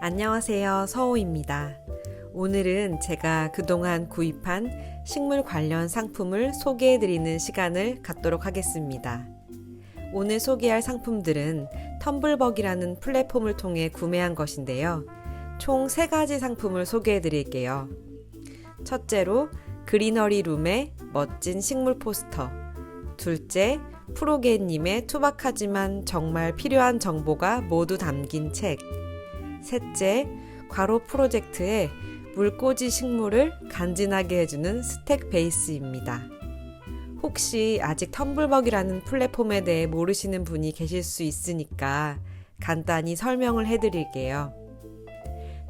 안녕하세요. 서호입니다. 오늘은 제가 그동안 구입한 식물 관련 상품을 소개해드리는 시간을 갖도록 하겠습니다. 오늘 소개할 상품들은 텀블벅이라는 플랫폼을 통해 구매한 것인데요. 총 3가지 상품을 소개해드릴게요. 첫째로 그리너리 룸의 멋진 식물 포스터. 둘째, 프로게님의 투박하지만 정말 필요한 정보가 모두 담긴 책. 셋째, 괄호 프로젝트의 물꽂이 식물을 간지나게 해주는 스택 베이스입니다. 혹시 아직 텀블벅이라는 플랫폼에 대해 모르시는 분이 계실 수 있으니까 간단히 설명을 해드릴게요.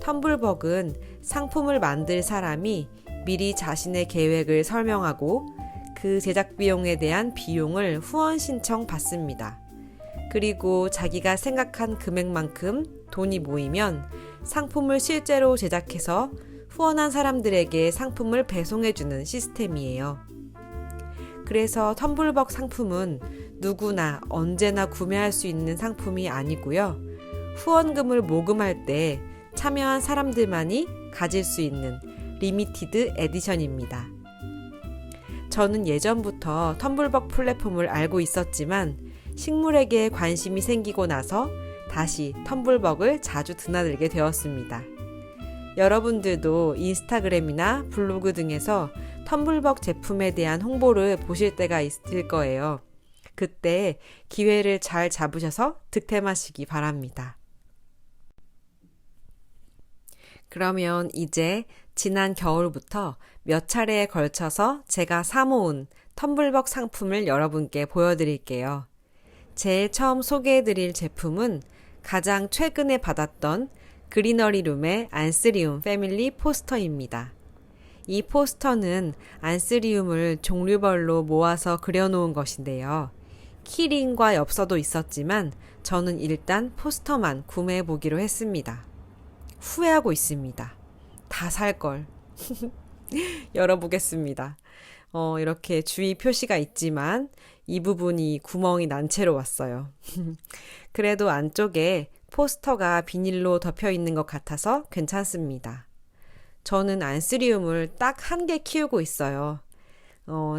텀블벅은 상품을 만들 사람이 미리 자신의 계획을 설명하고 그 제작 비용에 대한 비용을 후원 신청 받습니다. 그리고 자기가 생각한 금액만큼 돈이 모이면 상품을 실제로 제작해서 후원한 사람들에게 상품을 배송해주는 시스템이에요. 그래서 텀블벅 상품은 누구나 언제나 구매할 수 있는 상품이 아니고요. 후원금을 모금할 때 참여한 사람들만이 가질 수 있는 리미티드 에디션입니다. 저는 예전부터 텀블벅 플랫폼을 알고 있었지만 식물에게 관심이 생기고 나서 다시 텀블벅을 자주 드나들게 되었습니다. 여러분들도 인스타그램이나 블로그 등에서 텀블벅 제품에 대한 홍보를 보실 때가 있을 거예요. 그때 기회를 잘 잡으셔서 득템하시기 바랍니다. 그러면 이제 지난 겨울부터 몇 차례에 걸쳐서 제가 사모은 텀블벅 상품을 여러분께 보여드릴게요. 제일 처음 소개해드릴 제품은 가장 최근에 받았던 그리너리 룸의 안스리움 패밀리 포스터입니다. 이 포스터는 안스리움을 종류별로 모아서 그려놓은 것인데요. 키링과 엽서도 있었지만 저는 일단 포스터만 구매해보기로 했습니다. 후회하고 있습니다. 다 살걸. 열어보겠습니다. 이렇게 주의 표시가 있지만 이 부분이 구멍이 난 채로 왔어요. 그래도 안쪽에 포스터가 비닐로 덮여 있는 것 같아서 괜찮습니다. 저는 안스리움을 딱 1개 키우고 있어요.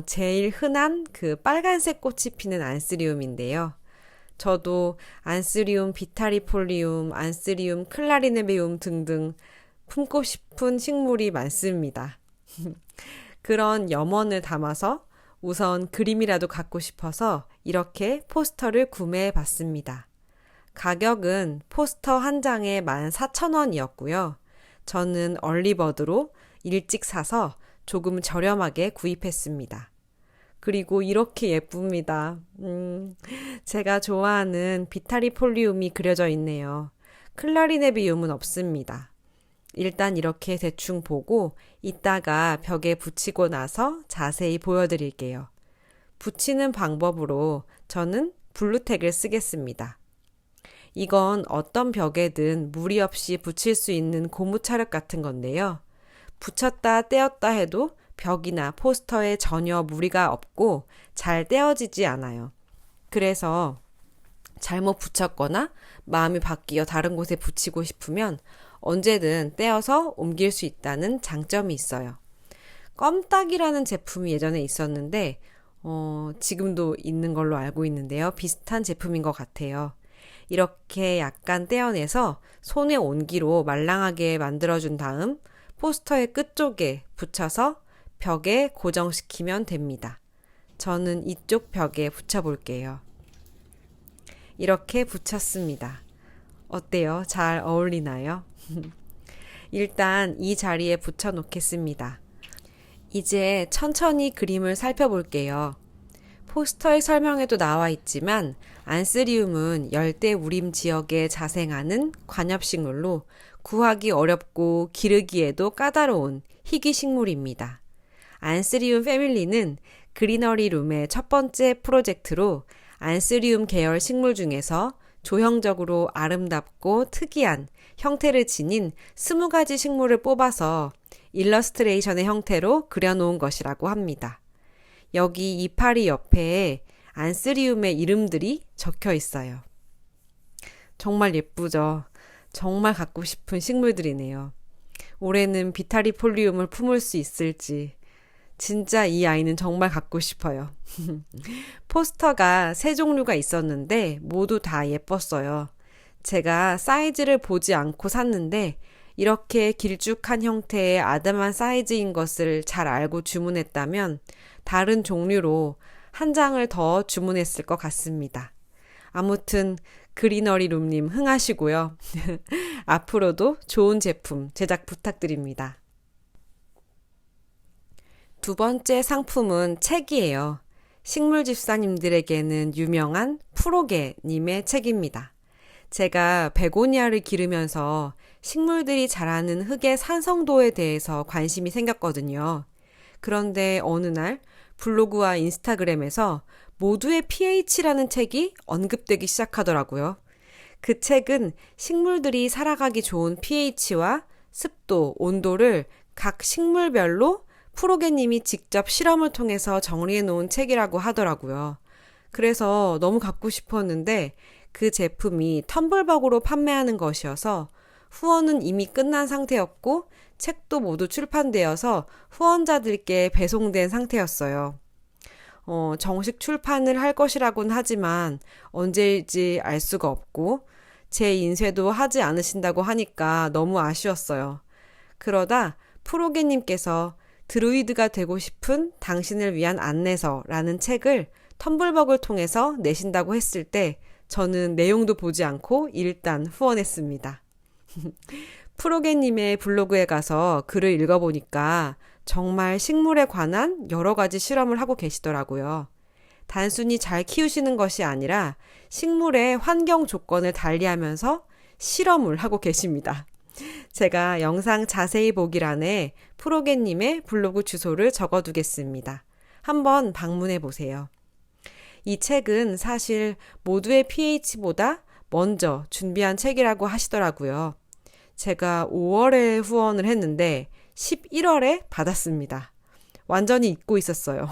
제일 흔한 그 빨간색 꽃이 피는 안스리움인데요. 저도 안스리움 비타리폴리움, 안스리움 클라리네비움 등등 품고 싶은 식물이 많습니다. 그런 염원을 담아서 우선 그림이라도 갖고 싶어서 이렇게 포스터를 구매해 봤습니다. 가격은 포스터 한 장에 14,000원이었고요. 저는 얼리버드로 일찍 사서 조금 저렴하게 구입했습니다. 그리고 이렇게 예쁩니다. 제가 좋아하는 비타리폴리움이 그려져 있네요. 클라리네비움은 없습니다. 일단 이렇게 대충 보고 이따가 벽에 붙이고 나서 자세히 보여드릴게요. 붙이는 방법으로 저는 블루텍을 쓰겠습니다. 이건 어떤 벽에든 무리 없이 붙일 수 있는 고무차력 같은 건데요. 붙였다 떼었다 해도 벽이나 포스터에 전혀 무리가 없고 잘 떼어지지 않아요. 그래서 잘못 붙였거나 마음이 바뀌어 다른 곳에 붙이고 싶으면 언제든 떼어서 옮길 수 있다는 장점이 있어요. 껌딱이라는 제품이 예전에 있었는데 지금도 있는 걸로 알고 있는데요. 비슷한 제품인 것 같아요. 이렇게 약간 떼어내서 손의 온기로 말랑하게 만들어준 다음 포스터의 끝쪽에 붙여서 벽에 고정시키면 됩니다. 저는 이쪽 벽에 붙여볼게요. 이렇게 붙였습니다. 어때요? 잘 어울리나요? 일단 이 자리에 붙여 놓겠습니다. 이제 천천히 그림을 살펴볼게요. 포스터의 설명에도 나와 있지만 안스리움은 열대우림 지역에 자생하는 관엽식물로 구하기 어렵고 기르기에도 까다로운 희귀식물입니다. 안스리움 패밀리는 그리너리 룸의 첫 번째 프로젝트로 안스리움 계열 식물 중에서 조형적으로 아름답고 특이한 형태를 지닌 20가지 식물을 뽑아서 일러스트레이션의 형태로 그려놓은 것이라고 합니다. 여기 이파리 옆에 안스리움의 이름들이 적혀 있어요. 정말 예쁘죠? 정말 갖고 싶은 식물들이네요. 올해는 비타리폴리움을 품을 수 있을지. 진짜 이 아이는 정말 갖고 싶어요. 포스터가 세 종류가 있었는데 모두 다 예뻤어요. 제가 사이즈를 보지 않고 샀는데 이렇게 길쭉한 형태의 아담한 사이즈인 것을 잘 알고 주문했다면 다른 종류로 한 장을 더 주문했을 것 같습니다. 아무튼 그리너리 룸님 흥하시고요. 앞으로도 좋은 제품 제작 부탁드립니다. 두 번째 상품은 책이에요. 식물 집사님들에게는 유명한 프로게님의 책입니다. 제가 베고니아를 기르면서 식물들이 자라는 흙의 산성도에 대해서 관심이 생겼거든요. 그런데 어느 날 블로그와 인스타그램에서 모두의 pH라는 책이 언급되기 시작하더라고요. 그 책은 식물들이 살아가기 좋은 pH와 습도, 온도를 각 식물별로 프로게님이 직접 실험을 통해서 정리해 놓은 책이라고 하더라고요. 그래서 너무 갖고 싶었는데 그 제품이 텀블벅으로 판매하는 것이어서 후원은 이미 끝난 상태였고 책도 모두 출판되어서 후원자들께 배송된 상태였어요. 정식 출판을 할 것이라고는 하지만 언제일지 알 수가 없고 제 인쇄도 하지 않으신다고 하니까 너무 아쉬웠어요. 그러다 프로게님께서 드루이드가 되고 싶은 당신을 위한 안내서라는 책을 텀블벅을 통해서 내신다고 했을 때 저는 내용도 보지 않고 일단 후원했습니다. 프로게님의 블로그에 가서 글을 읽어보니까 정말 식물에 관한 여러 가지 실험을 하고 계시더라고요. 단순히 잘 키우시는 것이 아니라 식물의 환경 조건을 달리하면서 실험을 하고 계십니다. 제가 영상 자세히 보기란에 프로게님의 블로그 주소를 적어두겠습니다. 한번 방문해 보세요. 이 책은 사실 모두의 pH보다 먼저 준비한 책이라고 하시더라고요. 제가 5월에 후원을 했는데 11월에 받았습니다. 완전히 잊고 있었어요.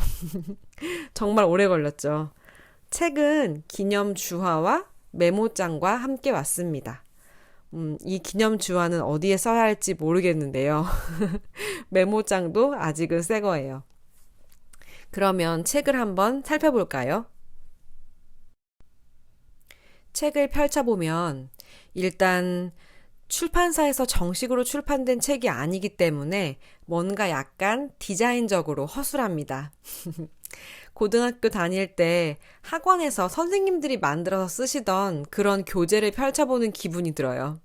정말 오래 걸렸죠. 책은 기념 주화와 메모장과 함께 왔습니다. 이 기념 주화는 어디에 써야 할지 모르겠는데요. 메모장도 아직은 새 거예요. 그러면 책을 한번 살펴볼까요? 책을 펼쳐보면 일단 출판사에서 정식으로 출판된 책이 아니기 때문에 뭔가 약간 디자인적으로 허술합니다. 고등학교 다닐 때 학원에서 선생님들이 만들어서 쓰시던 그런 교재를 펼쳐보는 기분이 들어요.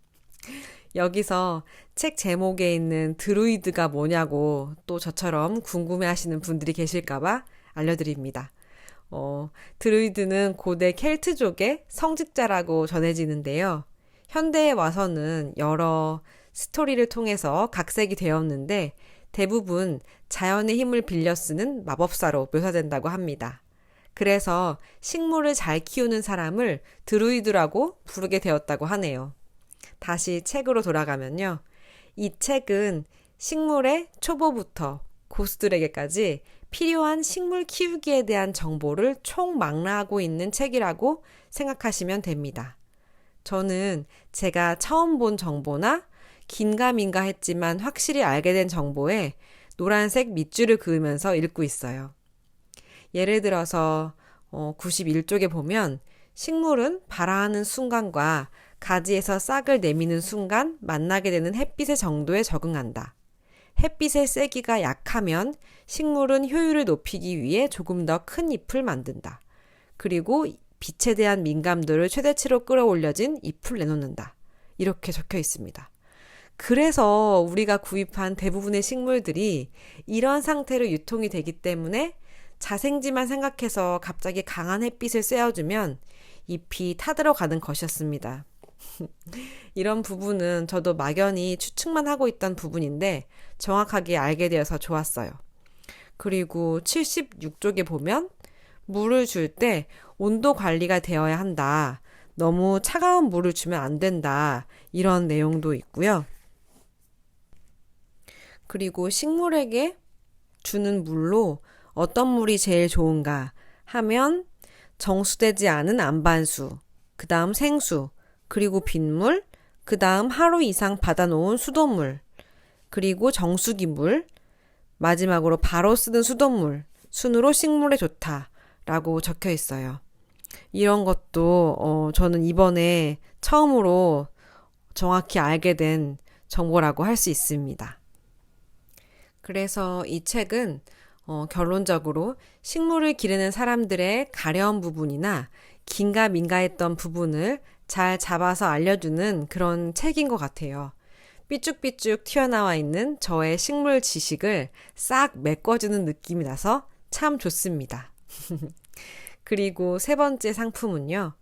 여기서 책 제목에 있는 드루이드가 뭐냐고 또 저처럼 궁금해 하시는 분들이 계실까봐 알려드립니다. 드루이드는 고대 켈트족의 성직자라고 전해지는데요. 현대에 와서는 여러 스토리를 통해서 각색이 되었는데 대부분 자연의 힘을 빌려 쓰는 마법사로 묘사된다고 합니다. 그래서 식물을 잘 키우는 사람을 드루이드라고 부르게 되었다고 하네요. 다시 책으로 돌아가면요. 이 책은 식물의 초보부터 고수들에게까지 필요한 식물 키우기에 대한 정보를 총망라하고 있는 책이라고 생각하시면 됩니다. 저는 제가 처음 본 정보나 긴가민가 했지만 확실히 알게 된 정보에 노란색 밑줄을 그으면서 읽고 있어요. 예를 들어서 91쪽에 보면 식물은 발화하는 순간과 가지에서 싹을 내미는 순간 만나게 되는 햇빛의 정도에 적응한다. 햇빛의 세기가 약하면 식물은 효율을 높이기 위해 조금 더 큰 잎을 만든다. 그리고 빛에 대한 민감도를 최대치로 끌어올려진 잎을 내놓는다. 이렇게 적혀 있습니다. 그래서 우리가 구입한 대부분의 식물들이 이런 상태로 유통이 되기 때문에 자생지만 생각해서 갑자기 강한 햇빛을 쐬어주면 잎이 타들어가는 것이었습니다. 이런 부분은 저도 막연히 추측만 하고 있던 부분인데 정확하게 알게 되어서 좋았어요. 그리고 76쪽에 보면 물을 줄 때 온도 관리가 되어야 한다. 너무 차가운 물을 주면 안 된다. 이런 내용도 있고요. 그리고 식물에게 주는 물로 어떤 물이 제일 좋은가 하면 정수되지 않은 안반수, 그 다음 생수, 그리고 빗물, 그 다음 하루 이상 받아놓은 수돗물, 그리고 정수기물, 마지막으로 바로 쓰는 수돗물, 순으로 식물에 좋다라고 적혀 있어요. 이런 것도 저는 이번에 처음으로 정확히 알게 된 정보라고 할 수 있습니다. 그래서 이 책은 결론적으로 식물을 기르는 사람들의 가려운 부분이나 긴가민가했던 부분을 잘 잡아서 알려주는 그런 책인 것 같아요. 삐쭉삐쭉 튀어나와 있는 저의 식물 지식을 싹 메꿔주는 느낌이 나서 참 좋습니다. 그리고 세 번째 상품은요.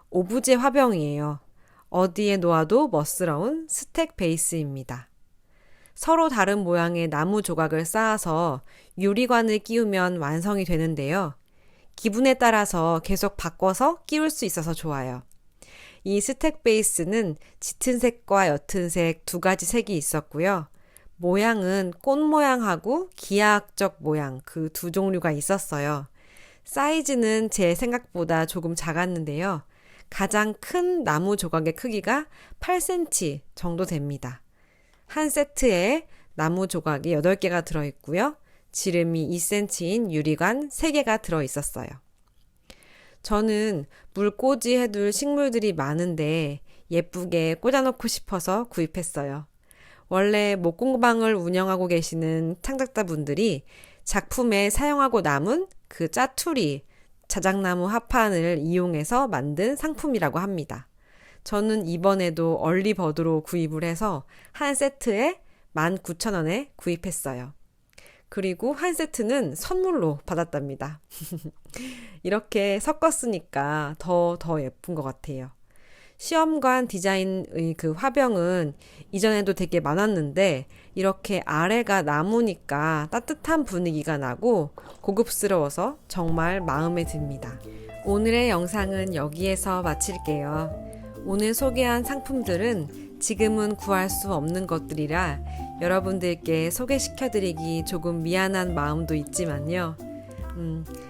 오브제 화병이에요. 어디에 놓아도 멋스러운 스택 베이스입니다. 서로 다른 모양의 나무 조각을 쌓아서 유리관을 끼우면 완성이 되는데요. 기분에 따라서 계속 바꿔서 끼울 수 있어서 좋아요. 이 스택 베이스는 짙은 색과 옅은 색 두 가지 색이 있었고요. 모양은 꽃 모양하고 기하학적 모양 그 두 종류가 있었어요. 사이즈는 제 생각보다 조금 작았는데요. 가장 큰 나무 조각의 크기가 8cm 정도 됩니다. 한 세트에 나무 조각이 8개가 들어있고요. 지름이 2cm인 유리관 3개가 들어있었어요. 저는 물꽂이 해둘 식물들이 많은데 예쁘게 꽂아놓고 싶어서 구입했어요. 원래 목공방을 운영하고 계시는 창작자분들이 작품에 사용하고 남은 그 짜투리, 자작나무 합판을 이용해서 만든 상품이라고 합니다. 저는 이번에도 얼리버드로 구입을 해서 한 세트에 19,000원에 구입했어요. 그리고 한 세트는 선물로 받았답니다. 이렇게 섞었으니까 더 예쁜 것 같아요. 시험관 디자인의 그 화병은 이전에도 되게 많았는데 이렇게 아래가 나무니까 따뜻한 분위기가 나고 고급스러워서 정말 마음에 듭니다. 오늘의 영상은 여기에서 마칠게요. 오늘 소개한 상품들은 지금은 구할 수 없는 것들이라 여러분들께 소개시켜드리기 조금 미안한 마음도 있지만요.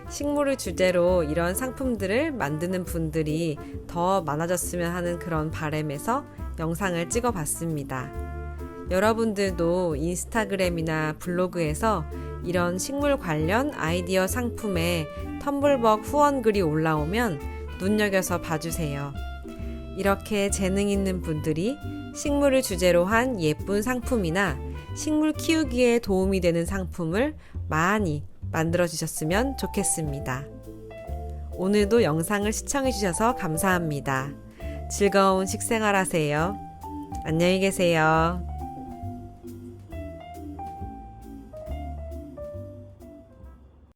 식물을 주제로 이런 상품들을 만드는 분들이 더 많아졌으면 하는 그런 바람에서 영상을 찍어봤습니다. 여러분들도 인스타그램이나 블로그에서 이런 식물 관련 아이디어 상품에 텀블벅 후원글이 올라오면 눈여겨서 봐주세요. 이렇게 재능 있는 분들이 식물을 주제로 한 예쁜 상품이나 식물 키우기에 도움이 되는 상품을 많이 만들어 주셨으면 좋겠습니다. 오늘도 영상을 시청해 주셔서 감사합니다. 즐거운 식생활 하세요. 안녕히 계세요.